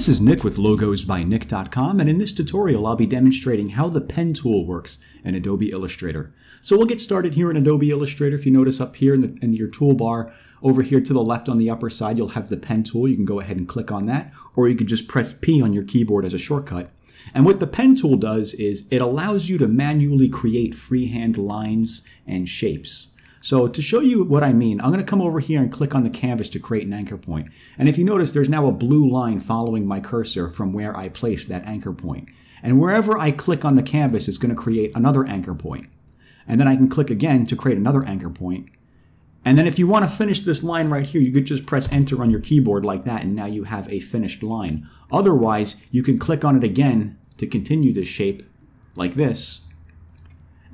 This is Nick with logosbynick.com, and in this tutorial I'll be demonstrating how the pen tool works in Adobe Illustrator. So we'll get started here in Adobe Illustrator. If you notice up here in your toolbar, over here to the left on the upper side, you'll have the pen tool. You can go ahead and click on that, or you can just press P on your keyboard as a shortcut. And what the pen tool does is it allows you to manually create freehand lines and shapes. So to show you what I mean, I'm going to come over here and click on the canvas to create an anchor point. And if you notice, there's now a blue line following my cursor from where I placed that anchor point. And wherever I click on the canvas, it's going to create another anchor point. And then I can click again to create another anchor point. And then if you want to finish this line right here, you could just press enter on your keyboard like that, and now you have a finished line. Otherwise, you can click on it again to continue this shape like this.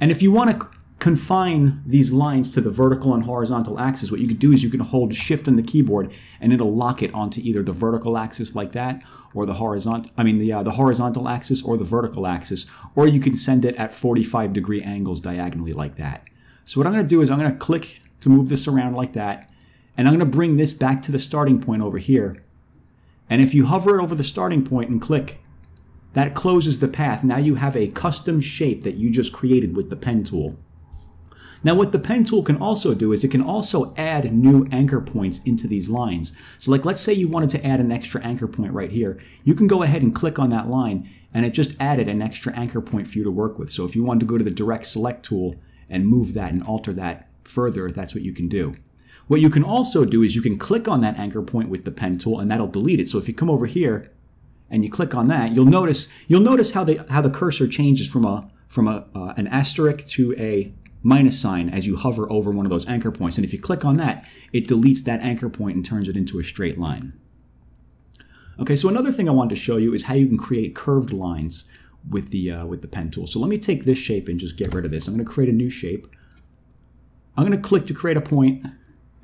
And if you want to confine these lines to the vertical and horizontal axis, what you could do is you can hold shift on the keyboard and it'll lock it onto either the vertical axis like that, or the horizontal axis or the vertical axis, or you can send it at 45-degree angles diagonally like that. So what I'm going to do is I'm going to click to move this around like that, and I'm going to bring this back to the starting point over here. And if you hover over the starting point and click, that closes the path. Now you have a custom shape that you just created with the pen tool. Now what the pen tool can also do is it can also add new anchor points into these lines. So like, let's say you wanted to add an extra anchor point right here. You can go ahead and click on that line and it just added an extra anchor point for you to work with. So if you wanted to go to the direct select tool and move that and alter that further, that's what you can do. What you can also do is you can click on that anchor point with the pen tool and that'll delete it. So if you come over here and you click on that, you'll notice how the cursor changes from an asterisk to a minus sign as you hover over one of those anchor points. And if you click on that, it deletes that anchor point and turns it into a straight line. Okay, so another thing I wanted to show you is how you can create curved lines with the pen tool. So let me take this shape and just get rid of this. I'm going to create a new shape. I'm going to click to create a point,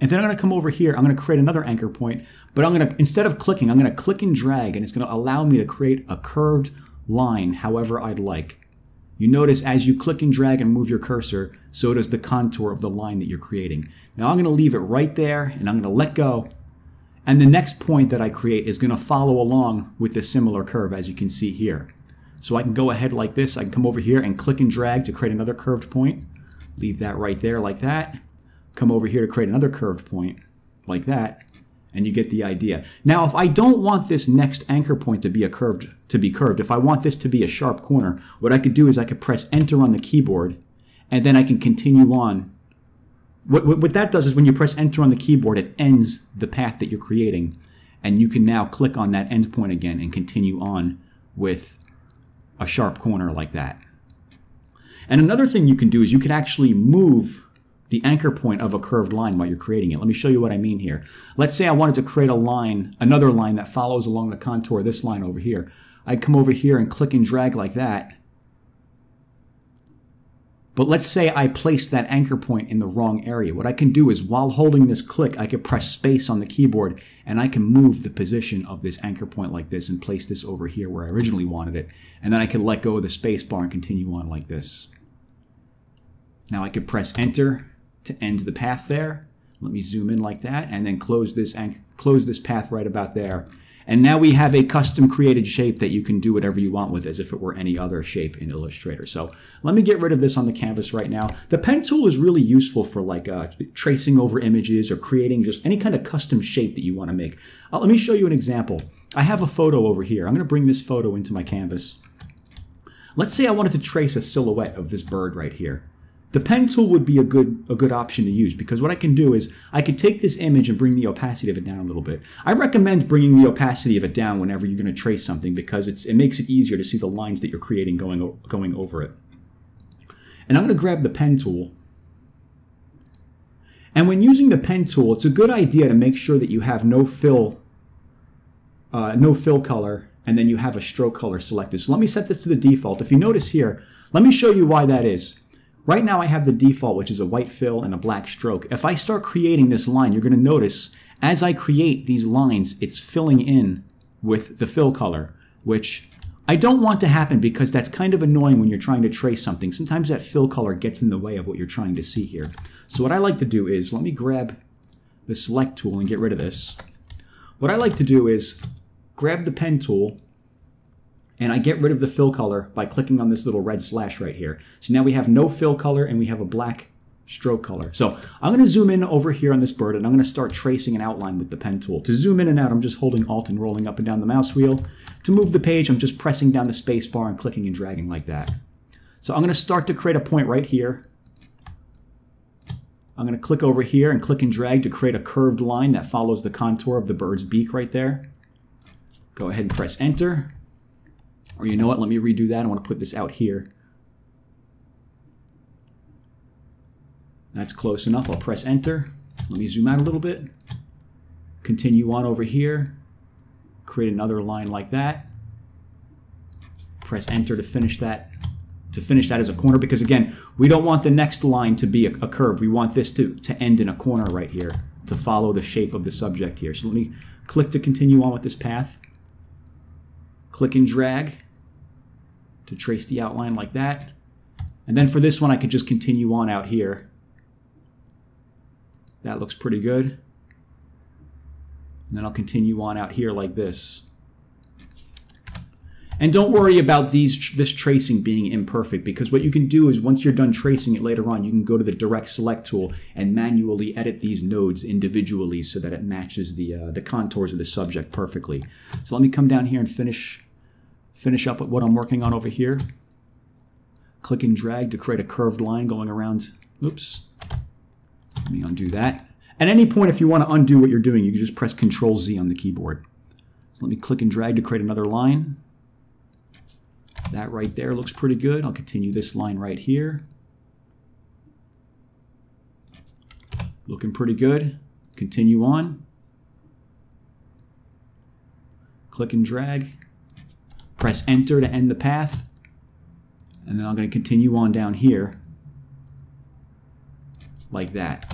and then I'm going to come over here. I'm going to create another anchor point, but instead of clicking, I'm going to click and drag, and it's going to allow me to create a curved line however I'd like. You notice as you click and drag and move your cursor, so does the contour of the line that you're creating. Now I'm going to leave it right there, and I'm going to let go. And the next point that I create is going to follow along with a similar curve, as you can see here. So I can go ahead like this. I can come over here and click and drag to create another curved point. Leave that right there like that. Come over here to create another curved point like that. And you get the idea. Now, if I don't want this next anchor point to be curved, if I want this to be a sharp corner, what I could do is I could press enter on the keyboard, and then I can continue on. What that does is when you press enter on the keyboard, it ends the path that you're creating, and you can now click on that end point again and continue on with a sharp corner like that. And another thing you can do is you can actually move the anchor point of a curved line while you're creating it. Let me show you what I mean here. Let's say I wanted to create a line, another line that follows along the contour of this line over here. I'd come over here and click and drag like that. But let's say I placed that anchor point in the wrong area. What I can do is while holding this click, I can press space on the keyboard and I can move the position of this anchor point like this and place this over here where I originally wanted it. And then I can let go of the space bar and continue on like this. Now I could press enter to end the path there. Let me zoom in like that and then close this path right about there. And now we have a custom created shape that you can do whatever you want with as if it were any other shape in Illustrator. So let me get rid of this on the canvas right now. The pen tool is really useful for like tracing over images or creating just any kind of custom shape that you want to make. Let me show you an example. I have a photo over here. I'm going to bring this photo into my canvas. Let's say I wanted to trace a silhouette of this bird right here. The pen tool would be a good option to use, because what I can do is I could take this image and bring the opacity of it down a little bit. I recommend bringing the opacity of it down whenever you're going to trace something, because it makes it easier to see the lines that you're creating going over it. And I'm going to grab the pen tool. And when using the pen tool, it's a good idea to make sure that you have no fill color, and then you have a stroke color selected. So let me set this to the default. If you notice here, let me show you why that is. Right now I have the default, which is a white fill and a black stroke. If I start creating this line, you're going to notice as I create these lines, it's filling in with the fill color, which I don't want to happen because that's kind of annoying when you're trying to trace something. Sometimes that fill color gets in the way of what you're trying to see here. So what I like to do is, let me grab the select tool and get rid of this. What I like to do is grab the pen tool, and I get rid of the fill color by clicking on this little red slash right here. So now we have no fill color and we have a black stroke color. So I'm going to zoom in over here on this bird and I'm going to start tracing an outline with the pen tool. To zoom in and out, I'm just holding Alt and rolling up and down the mouse wheel. To move the page, I'm just pressing down the space bar and clicking and dragging like that. So I'm going to start to create a point right here. I'm going to click over here and click and drag to create a curved line that follows the contour of the bird's beak right there. Go ahead and press enter. Or you know what, let me redo that. I want to put this out here. That's close enough. I'll press enter. Let me zoom out a little bit. Continue on over here. Create another line like that. Press enter to finish that. As a corner, because again, we don't want the next line to be a curve. We want this to end in a corner right here to follow the shape of the subject here. So let me click to continue on with this path. Click and drag to trace the outline like that. And then for this one, I could just continue on out here. That looks pretty good. And then I'll continue on out here like this. And don't worry about this tracing being imperfect, because what you can do is once you're done tracing it later on, you can go to the direct select tool and manually edit these nodes individually so that it matches the contours of the subject perfectly. So let me come down here and finish up with what I'm working on over here. Click and drag to create a curved line going around. Oops. Let me undo that. At any point, if you want to undo what you're doing, you can just press Control Z on the keyboard. So let me click and drag to create another line. That right there looks pretty good. I'll continue this line right here. Looking pretty good. Continue on. Click and drag. Press enter to end the path. And then I'm going to continue on down here like that.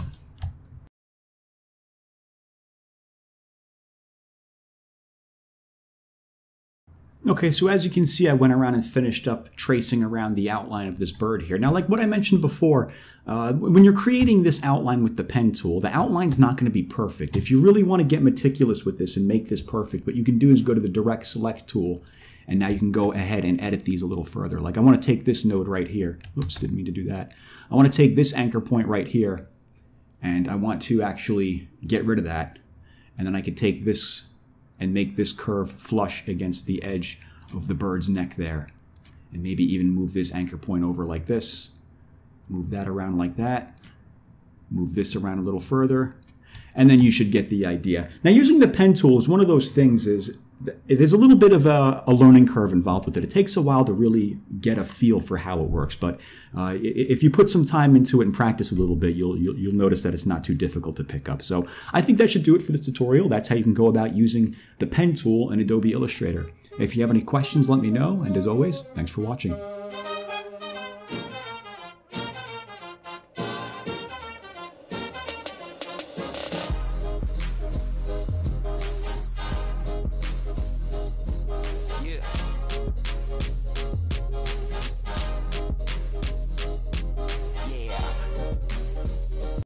Okay, so as you can see, I went around and finished up tracing around the outline of this bird here. Now, like what I mentioned before, when you're creating this outline with the pen tool, the outline's not going to be perfect. If you really want to get meticulous with this and make this perfect, what you can do is go to the direct select tool, and now you can go ahead and edit these a little further. Like I want to take this node right here. Oops, didn't mean to do that. I want to take this anchor point right here, and I want to actually get rid of that. And then I could take this and make this curve flush against the edge of the bird's neck there. And maybe even move this anchor point over like this. Move that around like that. Move this around a little further. And then you should get the idea. Now, using the pen tool is one of those things is there's a little bit of a learning curve involved with it. It takes a while to really get a feel for how it works, but if you put some time into it and practice a little bit, you'll notice that it's not too difficult to pick up. So I think that should do it for this tutorial. That's how you can go about using the pen tool in Adobe Illustrator. If you have any questions, let me know, and as always, thanks for watching.